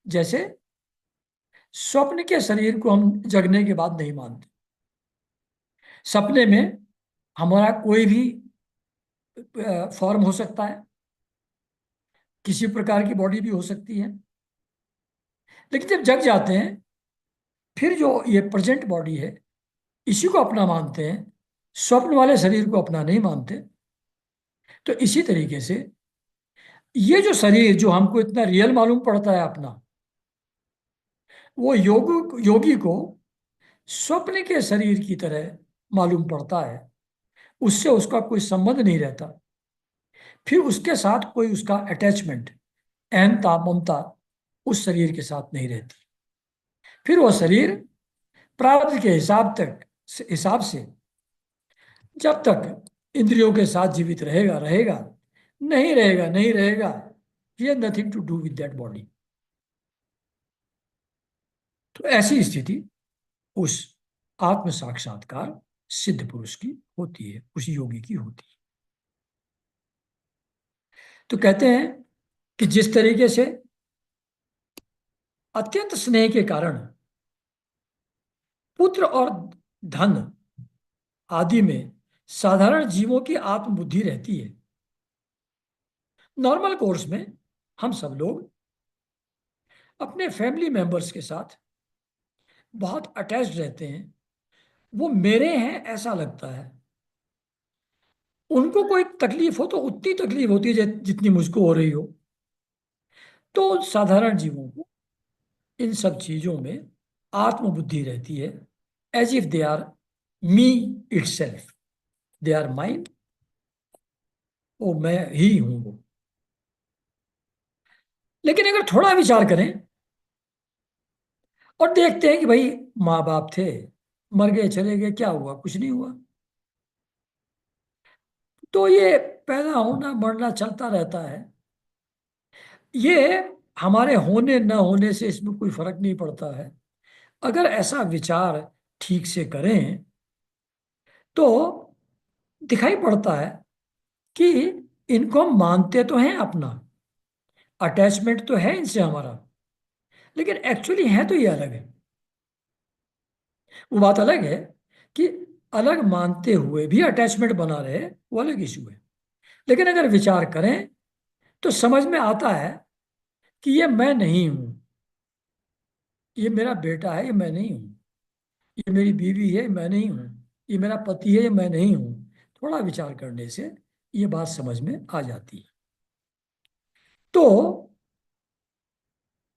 जैसे स्वप्न के शरीर को हम जगने के बाद नहीं मानते। सपने में हमारा कोई भी फॉर्म हो सकता है, किसी प्रकार की बॉडी भी हो सकती है। लेकिन जब जग जाते हैं, फिर जो ये प्रेजेंट बॉडी है, इसी को अपना मानते हैं, स्वप्न वाले शरीर को अपना नहीं मानते। तो इसी तरीके से ये जो शरीर जो हमको इतना रियल मालूम पड़ता है अपना, वो योगी को स्वप्न के शरीर की तरह मालूम पड़ता है। उससे उसका कोई संबंध नहीं रहता। फिर उसके साथ कोई उसका अटैचमेंट, अहंता ममता उस शरीर के साथ नहीं रहती। फिर वो शरीर प्रारब्ध के हिसाब से जब तक इंद्रियों के साथ जीवित रहेगा रहेगा, नहीं रहेगा नहीं रहेगा। ये nothing to do with that body. तो ऐसी स्थिति उस आत्म साक्षात्कार सिद्ध पुरुष की होती है, उस योगी की होती है। तो कहते हैं कि जिस तरीके से अत्यंत स्नेह के कारण पुत्र और धन आदि में साधारण जीवों की आत्मबुद्धि रहती है। नॉर्मल कोर्स में हम सब लोग अपने फैमिली मेंबर्स के साथ बहुत अटैच्ड रहते हैं। वो मेरे हैं ऐसा लगता है। उनको कोई तकलीफ हो तो उतनी तकलीफ होती है जितनी मुझको हो रही हो। तो साधारण जीवों को इन सब चीजों में आत्मबुद्धि रहती है, as if they are me itself, they are mind. वो मैं ही हूं वो। लेकिन अगर थोड़ा विचार करें और देखते हैं कि भाई माँ बाप थे, मर गए चले गए, क्या हुआ, कुछ नहीं हुआ। तो ये पैदा होना मरना चलता रहता है। ये हमारे होने न होने से इसमें कोई फर्क नहीं पड़ता है। अगर ऐसा विचार ठीक से करें तो दिखाई पड़ता है कि इनको हम मानते तो हैं अपना, अटैचमेंट तो है इनसे हमारा, लेकिन एक्चुअली है तो ये अलग है। वो बात अलग है कि अलग मानते हुए भी अटैचमेंट बना रहे, वो अलग इशू है। लेकिन अगर विचार करें तो समझ में आता है कि ये मैं नहीं हूं, ये मेरा बेटा है, ये मैं नहीं हूं, ये मेरी बीवी है, मैं नहीं हूं, ये मेरा पति है, ये मैं नहीं हूं। थोड़ा विचार करने से ये बात समझ में आ जाती है। तो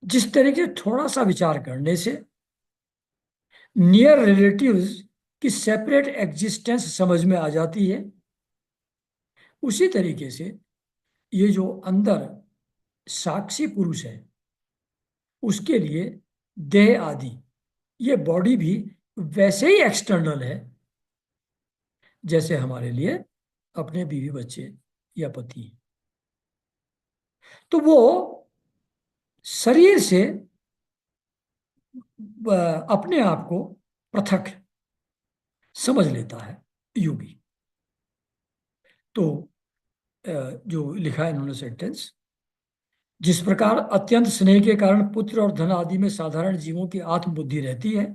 जिस तरीके से थोड़ा सा विचार करने से नियर रिलेटिव्स की सेपरेट एग्जिस्टेंस समझ में आ जाती है, उसी तरीके से ये जो अंदर साक्षी पुरुष है, उसके लिए देह आदि, ये बॉडी भी वैसे ही एक्सटर्नल है जैसे हमारे लिए अपने बीवी बच्चे या पति। तो वो शरीर से अपने आप को पृथक समझ लेता है योगी। तो जो लिखा है इन्होंने सेंटेंस, जिस प्रकार अत्यंत स्नेह के कारण पुत्र और धन आदि में साधारण जीवों की आत्मबुद्धि रहती है,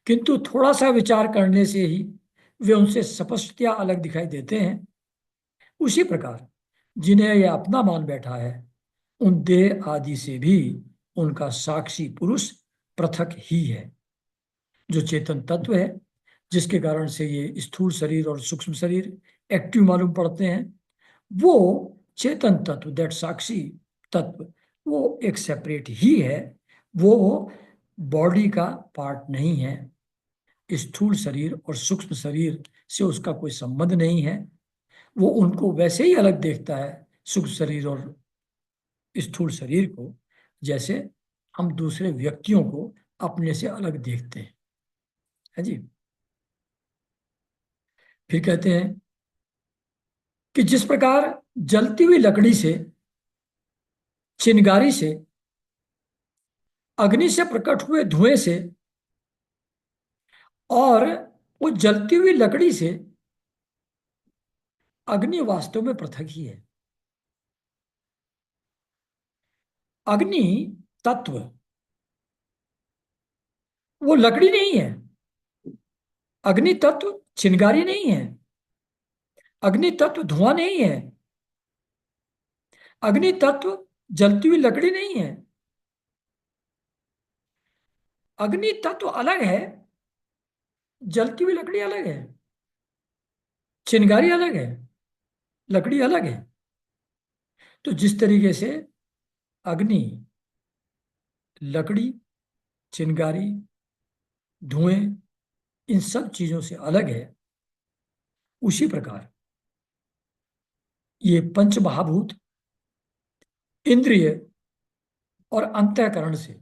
किंतु थोड़ा सा विचार करने से ही वे उनसे स्पष्टतया अलग दिखाई देते हैं, उसी प्रकार जिन्हें यह अपना मान बैठा है, उन देह आदि से भी उनका साक्षी पुरुष पृथक ही है। जो चेतन तत्व है, जिसके कारण से ये स्थूल शरीर और सूक्ष्म शरीर एक्टिव मालूम पड़ते हैं, वो चेतन तत्व, दैट साक्षी तत्व, वो एक सेपरेट ही है। वो बॉडी का पार्ट नहीं है। स्थूल शरीर और सूक्ष्म शरीर से उसका कोई संबंध नहीं है। वो उनको वैसे ही अलग देखता है, सूक्ष्म शरीर और स्थूल शरीर को, जैसे हम दूसरे व्यक्तियों को अपने से अलग देखते हैं। है जी। फिर कहते हैं कि जिस प्रकार जलती हुई लकड़ी से, चिंगारी से, अग्नि से प्रकट हुए धुएं से और वो जलती हुई लकड़ी से अग्नि वास्तव में पृथक ही है। अग्नि तत्व वो लकड़ी नहीं है। अग्नि तत्व चिंगारी नहीं है। अग्नि तत्व धुआं नहीं है। अग्नि तत्व जलती हुई लकड़ी नहीं है। अग्नि तत्व अलग है, जलती हुई लकड़ी अलग है, चिंगारी अलग है, लकड़ी अलग है। तो जिस तरीके से अग्नि, लकड़ी, चिंगारी, धुएं, इन सब चीजों से अलग है, उसी प्रकार ये पंच महाभूत इंद्रिय और अंतःकरण से,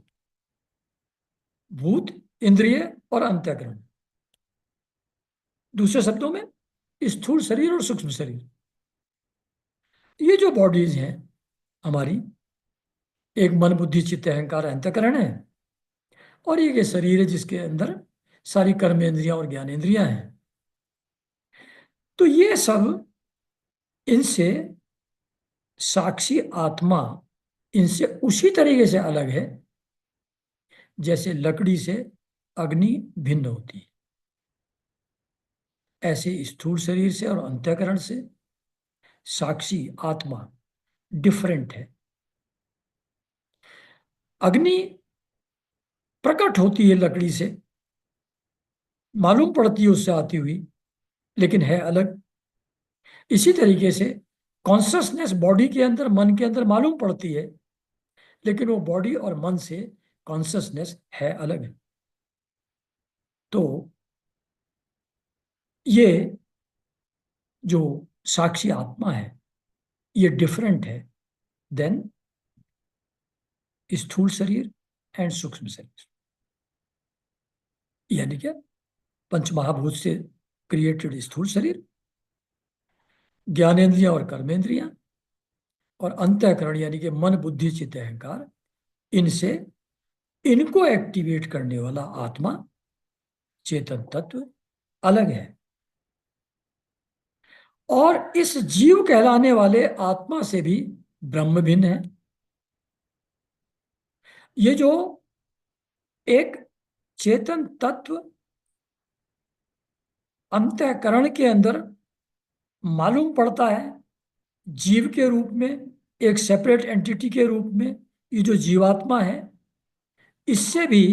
भूत, इंद्रिय और अंतःकरण, दूसरे शब्दों में स्थूल शरीर और सूक्ष्म शरीर, ये जो बॉडीज हैं हमारी, एक मन बुद्धि चित्त अहंकार अंतःकरण है, और ये शरीर है जिसके अंदर सारी कर्मेंद्रियां और ज्ञानेंद्रियां हैं। तो ये सब, इनसे साक्षी आत्मा इनसे उसी तरीके से अलग है जैसे लकड़ी से अग्नि भिन्न होती है, ऐसे स्थूल शरीर से और अंतःकरण से साक्षी आत्मा डिफरेंट है। अग्नि प्रकट होती है लकड़ी से, मालूम पड़ती है उससे आती हुई, लेकिन है अलग। इसी तरीके से कॉन्शसनेस बॉडी के अंदर, मन के अंदर मालूम पड़ती है, लेकिन वो बॉडी और मन से कॉन्शसनेस है अलग। तो ये जो साक्षी आत्मा है, ये डिफरेंट है देन स्थूल शरीर एंड सूक्ष्म शरीर। यानी क्या, पंचमहाभूत से क्रिएटेड स्थूल शरीर, ज्ञानेंद्रियां और कर्मेंद्रियां, और अंतःकरण यानी कि मन बुद्धि चित्त अहंकार, इनसे इनको एक्टिवेट करने वाला आत्मा, चेतन तत्व अलग है। और इस जीव कहलाने वाले आत्मा से भी ब्रह्म भिन्न है। ये जो एक चेतन तत्व अंतःकरण के अंदर मालूम पड़ता है जीव के रूप में, एक सेपरेट एंटिटी के रूप में, ये जो जीवात्मा है, इससे भी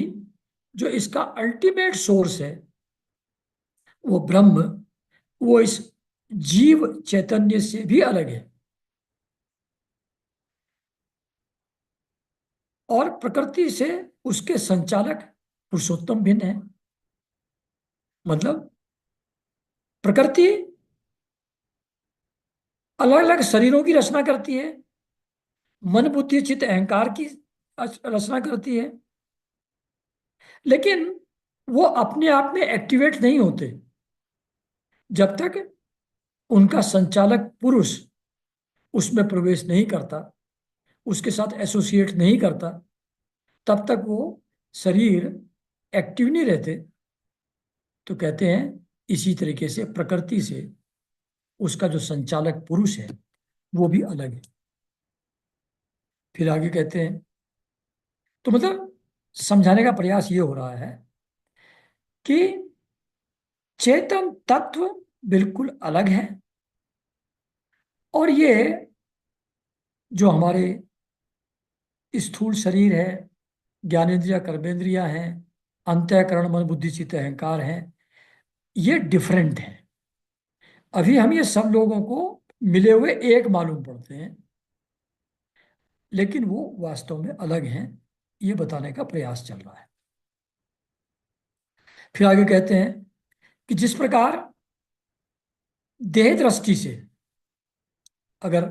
जो इसका अल्टीमेट सोर्स है वो ब्रह्म, वो इस जीव चैतन्य से भी अलग है। और प्रकृति से उसके संचालक पुरुषोत्तम भिन्न है। मतलब प्रकृति अलग अलग शरीरों की रचना करती है, मन बुद्धि चित्त अहंकार की रचना करती है, लेकिन वो अपने आप में एक्टिवेट नहीं होते जब तक उनका संचालक पुरुष उसमें प्रवेश नहीं करता, उसके साथ एसोसिएट नहीं करता, तब तक वो शरीर एक्टिव नहीं रहते। तो कहते हैं इसी तरीके से प्रकृति से उसका जो संचालक पुरुष है वो भी अलग है। फिर आगे कहते हैं, तो मतलब समझाने का प्रयास ये हो रहा है कि चेतन तत्व बिल्कुल अलग है, और ये जो हमारे स्थूल शरीर है, ज्ञानेंद्रिया कर्मेंद्रिया हैं, अंतःकरण मन बुद्धि चित्त अहंकार हैं, ये डिफरेंट हैं। अभी हम ये सब लोगों को मिले हुए एक मालूम पड़ते हैं, लेकिन वो वास्तव में अलग हैं, ये बताने का प्रयास चल रहा है। फिर आगे कहते हैं कि जिस प्रकार देह दृष्टि से, अगर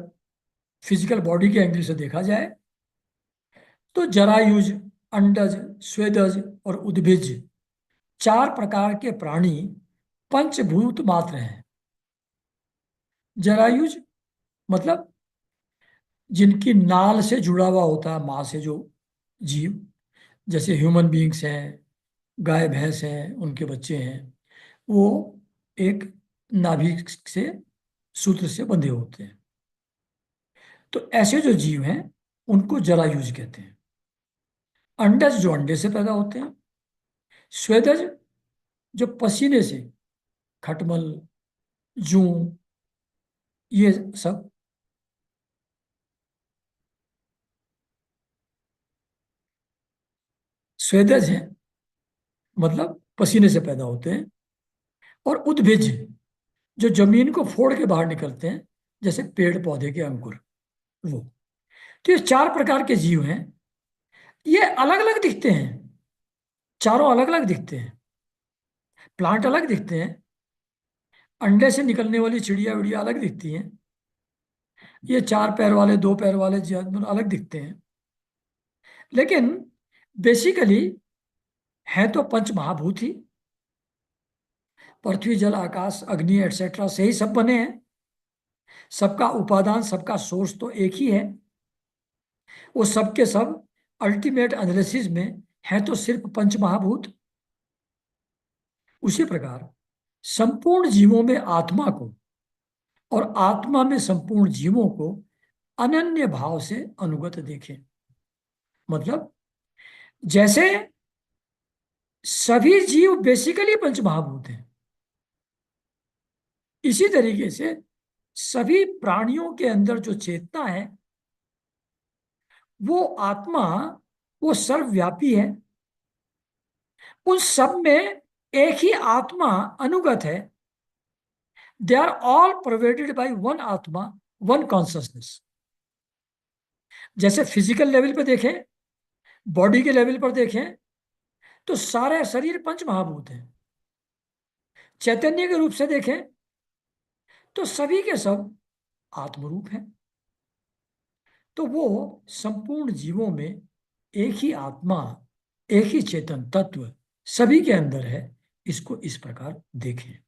फिजिकल बॉडी के एंगल से देखा जाए, तो जरायुज, अंडज, स्वेदज और उद्भिज, चार प्रकार के प्राणी पंचभूत मात्र हैं। जरायुज मतलब जिनकी नाल से जुड़ा हुआ होता है माँ से, जो जीव, जैसे ह्यूमन बीइंग्स हैं, गाय भैंस हैं, उनके बच्चे हैं, वो एक नाभि से, सूत्र से बंधे होते हैं। तो ऐसे जो जीव हैं उनको जरायुज कहते हैं। अंडज जो अंडे से पैदा होते हैं, स्वेदज जो पसीने से, खटमल, जूं, ये सब स्वेदज हैं, मतलब पसीने से पैदा होते हैं। और उद्भिज, जो जमीन को फोड़ के बाहर निकलते हैं, जैसे पेड़ पौधे के अंकुर, वो। तो ये चार प्रकार के जीव हैं। ये अलग अलग दिखते हैं, चारों अलग अलग दिखते हैं। प्लांट अलग दिखते हैं, अंडे से निकलने वाली चिड़िया विड़िया अलग दिखती हैं। ये चार पैर वाले, दो पैर वाले जानवर अलग दिखते हैं। लेकिन बेसिकली है तो पंच महाभूत ही। पृथ्वी जल आकाश अग्नि एटसेट्रा से ही सब बने हैं। सबका उपादान, सबका सोर्स तो एक ही है। वो सब के सब अल्टीमेट एनालिसिस में है तो सिर्फ पंच महाभूत। उसी प्रकार संपूर्ण जीवों में आत्मा को और आत्मा में संपूर्ण जीवों को अनन्य भाव से अनुगत देखें। मतलब जैसे सभी जीव बेसिकली पंचमहाभूत हैं, इसी तरीके से सभी प्राणियों के अंदर जो चेतना है, वो आत्मा, वो सर्वव्यापी है। उन सब में एक ही आत्मा अनुगत है। They are all provided by one आत्मा, वन कॉन्सियसनेस। जैसे फिजिकल लेवल पे देखें, बॉडी के लेवल पर देखें, तो सारे शरीर पंच महाभूत हैं। चैतन्य के रूप से देखें तो सभी के सब आत्मरूप हैं। तो वो संपूर्ण जीवों में एक ही आत्मा, एक ही चेतन तत्व सभी के अंदर है। इसको इस प्रकार देखें।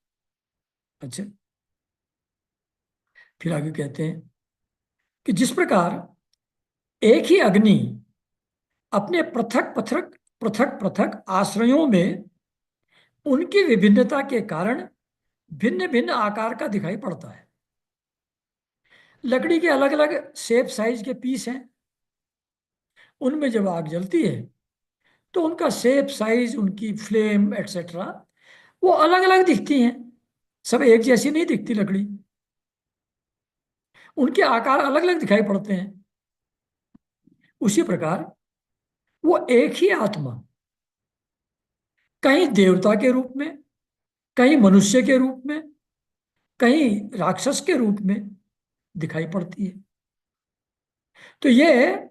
अच्छा, फिर आगे कहते हैं कि जिस प्रकार एक ही अग्नि अपने पृथक पृथक पृथक पृथक आश्रयों में उनकी विभिन्नता के कारण भिन्न भिन्न आकार का दिखाई पड़ता है। लकड़ी के अलग अलग शेप साइज के पीस हैं, उनमें जब आग जलती है तो उनका शेप साइज, उनकी फ्लेम एटसेट्रा वो अलग अलग दिखती हैं। सब एक जैसी नहीं दिखती लकड़ी, उनके आकार अलग अलग दिखाई पड़ते हैं। उसी प्रकार वो एक ही आत्मा कहीं देवता के रूप में, कहीं मनुष्य के रूप में, कहीं राक्षस के रूप में दिखाई पड़ती है। तो ये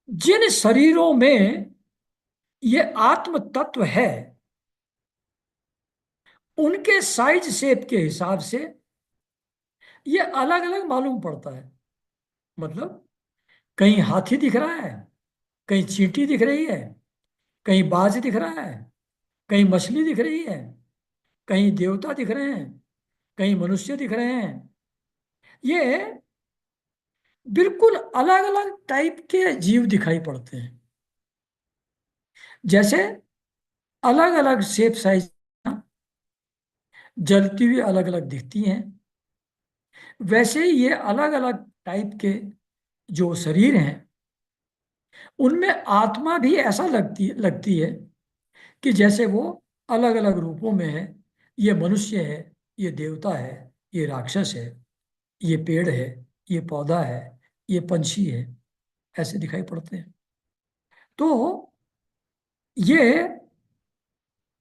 जिन शरीरों में ये आत्म तत्व है, उनके साइज शेप के हिसाब से ये अलग अलग मालूम पड़ता है। मतलब कहीं हाथी दिख रहा है, कहीं चींटी दिख रही है, कहीं बाज दिख रहा है, कहीं मछली दिख रही है, कहीं देवता दिख रहे हैं, कहीं मनुष्य दिख रहे हैं। ये बिल्कुल अलग अलग टाइप के जीव दिखाई पड़ते हैं। जैसे अलग अलग शेप साइज जलती हुई अलग अलग दिखती हैं, वैसे ही ये अलग अलग टाइप के जो शरीर हैं, उनमें आत्मा भी ऐसा लगती लगती है कि जैसे वो अलग अलग रूपों में है। ये मनुष्य है, ये देवता है, ये राक्षस है, ये पेड़ है, ये पौधा है, ये पंछी है, ऐसे दिखाई पड़ते हैं। तो ये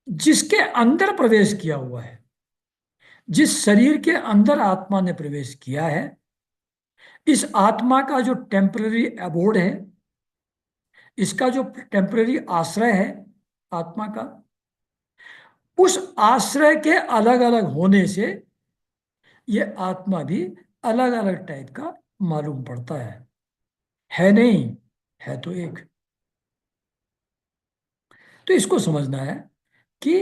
जिसके अंदर प्रवेश किया हुआ है, जिस शरीर के अंदर आत्मा ने प्रवेश किया है, इस आत्मा का जो टेम्पररी अबोर्ड है, इसका जो टेम्पररी आश्रय है आत्मा का, उस आश्रय के अलग अलग होने से ये आत्मा भी अलग अलग टाइप का मालूम पड़ता है नहीं, है तो एक। तो इसको समझना है कि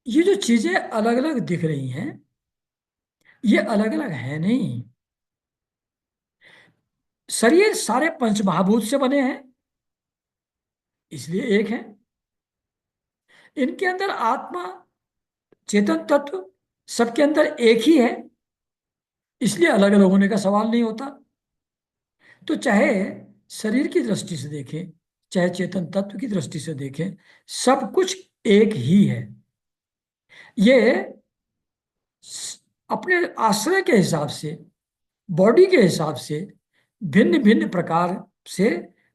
ये जो चीजें अलग अलग दिख रही हैं, ये अलग अलग है नहीं। शरीर सारे पंचमहाभूत से बने हैं, इसलिए एक है। इनके अंदर आत्मा, चेतन तत्व सबके अंदर एक ही है, इसलिए अलग अलग होने का सवाल नहीं होता। तो चाहे शरीर की दृष्टि से देखें, चाहे चेतन तत्व की दृष्टि से देखें, सब कुछ एक ही है। ये अपने आश्रय के हिसाब से, बॉडी के हिसाब से भिन्न भिन्न प्रकार से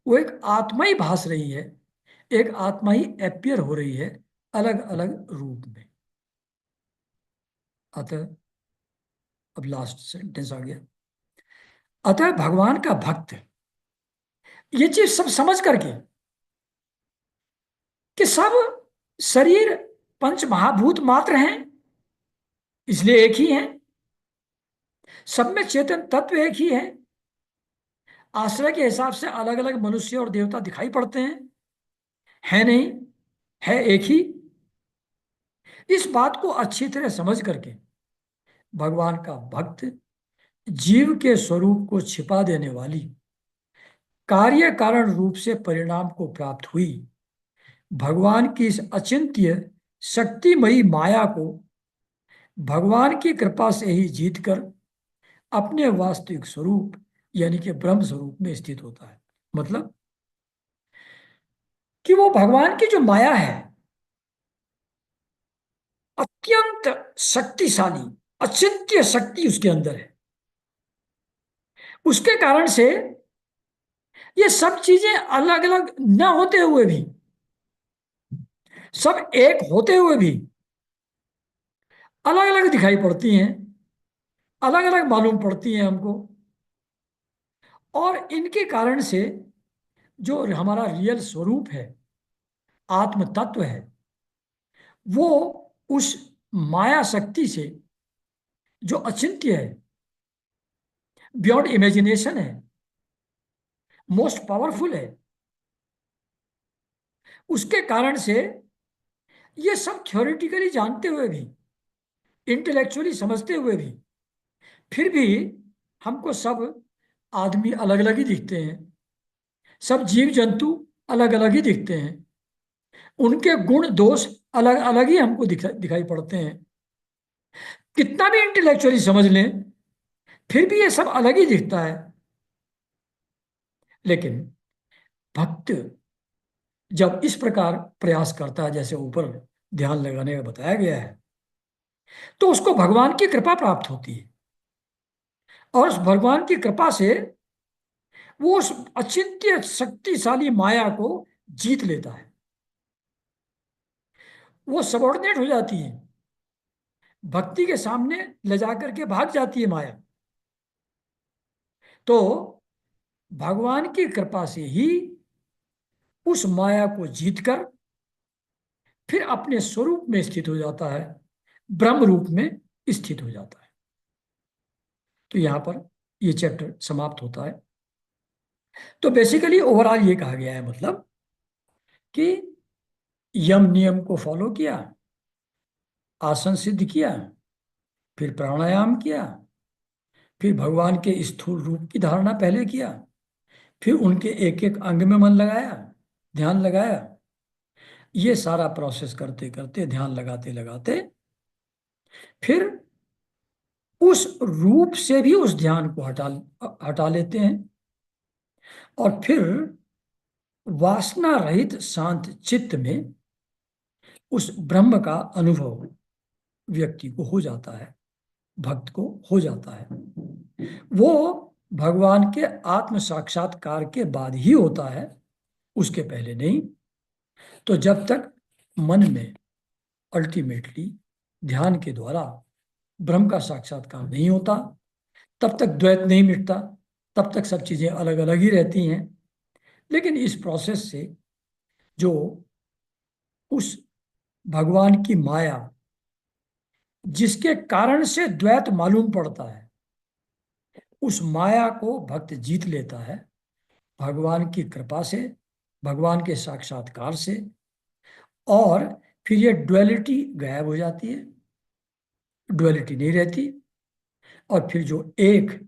वो एक आत्मा ही भास रही है, एक आत्मा ही एपियर हो रही है, अलग अलग रूप में। अतः अब लास्ट सेंटेंस आ गया। अतः भगवान का भक्त ये चीज सब समझ करके कि सब शरीर पंच महाभूत मात्र हैं, इसलिए एक ही हैं, सब में चेतन तत्व एक ही है, आश्रय के हिसाब से अलग अलग मनुष्य और देवता दिखाई पड़ते हैं, है नहीं, है एक ही। इस बात को अच्छी तरह समझ करके भगवान का भक्त जीव के स्वरूप को छिपा देने वाली कार्य कारण रूप से परिणाम को प्राप्त हुई भगवान की इस अचिंत्य शक्तिमयी माया को भगवान की कृपा से ही जीतकर अपने वास्तविक स्वरूप यानी कि ब्रह्म स्वरूप में स्थित होता है। मतलब कि वो भगवान की जो माया है अत्यंत शक्तिशाली, अचिंत्य शक्ति उसके अंदर है, उसके कारण से ये सब चीजें अलग अलग न होते हुए भी, सब एक होते हुए भी अलग अलग दिखाई पड़ती हैं, अलग अलग मालूम पड़ती हैं हमको। और इनके कारण से जो हमारा रियल स्वरूप है, आत्म तत्व है, वो उस माया शक्ति से जो अचिंत्य है, बियॉन्ड इमेजिनेशन है, मोस्ट पावरफुल है, उसके कारण से ये सब थ्योरेटिकली जानते हुए भी, इंटेलेक्चुअली समझते हुए भी, फिर भी हमको सब आदमी अलग अलग ही दिखते हैं, सब जीव जंतु अलग अलग ही दिखते हैं, उनके गुण दोष अलग अलग ही हमको दिखाई पड़ते हैं। कितना भी इंटेलेक्चुअली समझ लें फिर भी ये सब अलग ही दिखता है। लेकिन भक्त जब इस प्रकार प्रयास करता है जैसे ऊपर ध्यान लगाने में बताया गया है, तो उसको भगवान की कृपा प्राप्त होती है, और उस भगवान की कृपा से वो उस अचिंत्य शक्तिशाली माया को जीत लेता है, वो सबॉर्डिनेट हो जाती है, भक्ति के सामने ले जाकर के भाग जाती है माया। तो भगवान की कृपा से ही उस माया को जीतकर फिर अपने स्वरूप में स्थित हो जाता है, ब्रह्म रूप में स्थित हो जाता है। तो यहां पर ये चैप्टर समाप्त होता है। तो बेसिकली ओवरऑल ये कहा गया है, मतलब कि यम नियम को फॉलो किया, आसन सिद्ध किया, फिर प्राणायाम किया, फिर भगवान के स्थूल रूप की धारणा पहले किया, फिर उनके एक एक अंग में मन लगाया, ध्यान लगाया। ये सारा प्रोसेस करते करते, ध्यान लगाते लगाते, फिर उस रूप से भी उस ध्यान को हटा हटा लेते हैं, और फिर वासना रहित शांत चित्त में उस ब्रह्म का अनुभव व्यक्ति को हो जाता है, भक्त को हो जाता है। वो भगवान के आत्म साक्षात्कार के बाद ही होता है, उसके पहले नहीं। तो जब तक मन में अल्टीमेटली ध्यान के द्वारा ब्रह्म का साक्षात्कार नहीं होता, तब तक द्वैत नहीं मिटता, तब तक सब चीजें अलग अलग ही रहती हैं। लेकिन इस प्रोसेस से जो उस भगवान की माया जिसके कारण से द्वैत मालूम पड़ता है, उस माया को भक्त जीत लेता है भगवान की कृपा से, भगवान के साक्षात्कार से, और फिर ये डुअलिटी गायब हो जाती है, डुअलिटी नहीं रहती, और फिर जो एक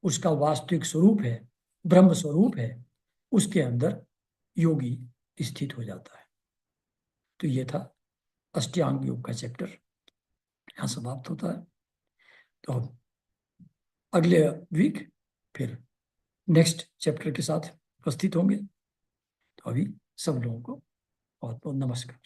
उसका वास्तविक स्वरूप है, ब्रह्म स्वरूप है, उसके अंदर योगी स्थित हो जाता है। तो ये था अष्टांग योग का चैप्टर, यहाँ समाप्त होता है। तो अब अगले वीक फिर नेक्स्ट चैप्टर के साथ उपस्थित होंगे। तो अभी सब लोगों को बहुत बहुत नमस्कार।